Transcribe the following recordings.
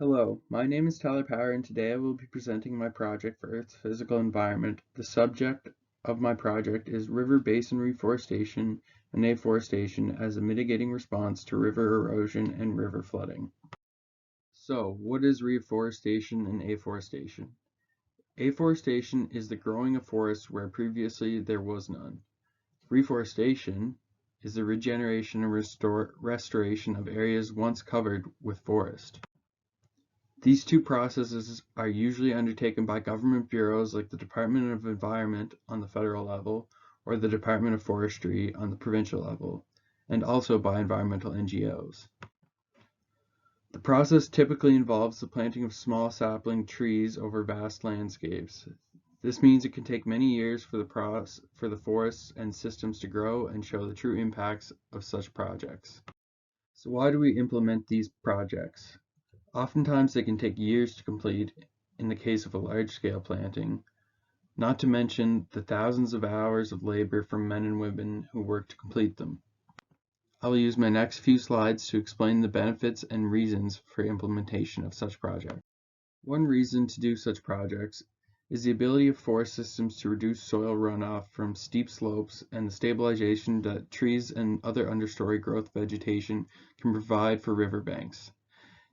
Hello, my name is Tyler Power and today I will be presenting my project for Earth's physical environment. The subject of my project is river basin reforestation and afforestation as a mitigating response to river erosion and river flooding. So, what is reforestation and afforestation? Afforestation is the growing of forests where previously there was none. Reforestation is the regeneration and restoration of areas once covered with forest. These two processes are usually undertaken by government bureaus like the Department of Environment on the federal level or the Department of Forestry on the provincial level, and also by environmental NGOs. The process typically involves the planting of small sapling trees over vast landscapes. This means it can take many years for the forests and systems to grow and show the true impacts of such projects. So why do we implement these projects? Oftentimes they can take years to complete in the case of a large-scale planting, not to mention the thousands of hours of labor from men and women who work to complete them. I will use my next few slides to explain the benefits and reasons for implementation of such projects. One reason to do such projects is the ability of forest systems to reduce soil runoff from steep slopes and the stabilization that trees and other understory growth vegetation can provide for riverbanks.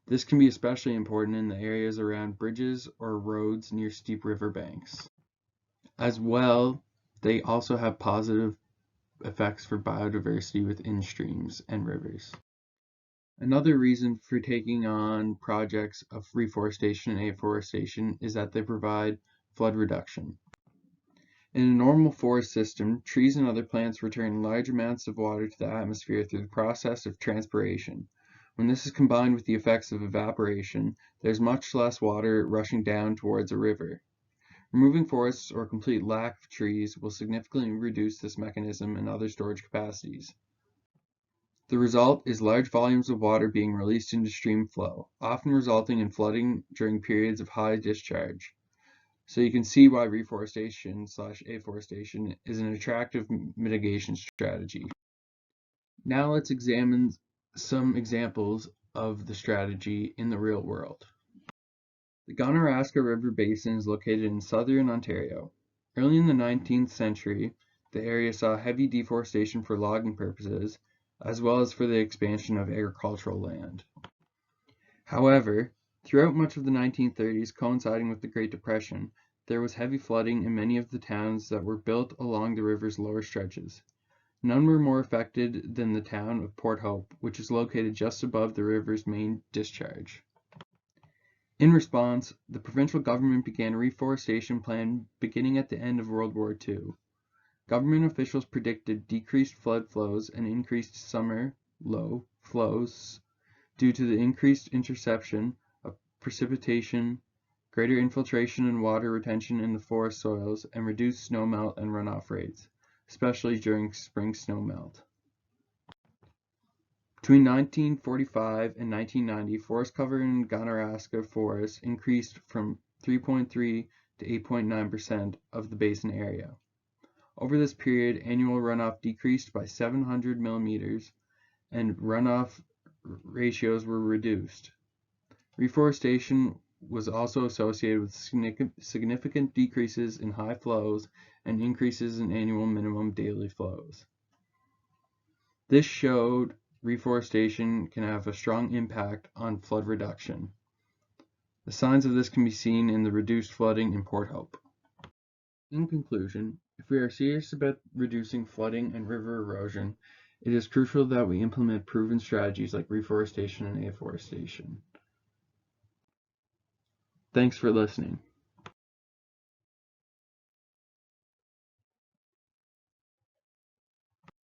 This can be especially important in the areas around bridges or roads near steep riverbanks. As well, they also have positive effects for biodiversity within streams and rivers. Another reason for taking on projects of reforestation and afforestation is that they provide flood reduction. In a normal forest system, trees and other plants return large amounts of water to the atmosphere through the process of transpiration. When this is combined with the effects of evaporation, there's much less water rushing down towards a river. Removing forests or complete lack of trees will significantly reduce this mechanism and other storage capacities. The result is large volumes of water being released into stream flow, often resulting in flooding during periods of high discharge. So you can see why reforestation/afforestation is an attractive mitigation strategy. Now let's examine some examples of the strategy in the real world. The Gonorrhea River Basin is located in southern Ontario. Early in the 19th century, the area saw heavy deforestation for logging purposes, as well as for the expansion of agricultural land. However, throughout much of the 1930s, coinciding with the Great Depression, there was heavy flooding in many of the towns that were built along the river's lower stretches. None were more affected than the town of Port Hope, which is located just above the river's main discharge. In response, the provincial government began a reforestation plan beginning at the end of World War II. Government officials predicted decreased flood flows and increased summer low flows due to the increased interception of precipitation, greater infiltration and water retention in the forest soils, and reduced snowmelt and runoff rates, especially during spring snowmelt. Between 1945 and 1990, forest cover in Gonorrhea forests increased from 3.3 to 8.9% of the basin area. Over this period, annual runoff decreased by 700 millimeters and runoff ratios were reduced. Reforestation was also associated with significant decreases in high flows and increases in annual minimum daily flows. This showed reforestation can have a strong impact on flood reduction. The signs of this can be seen in the reduced flooding in Port Hope. In conclusion, if we are serious about reducing flooding and river erosion, it is crucial that we implement proven strategies like reforestation and afforestation. Thanks for listening.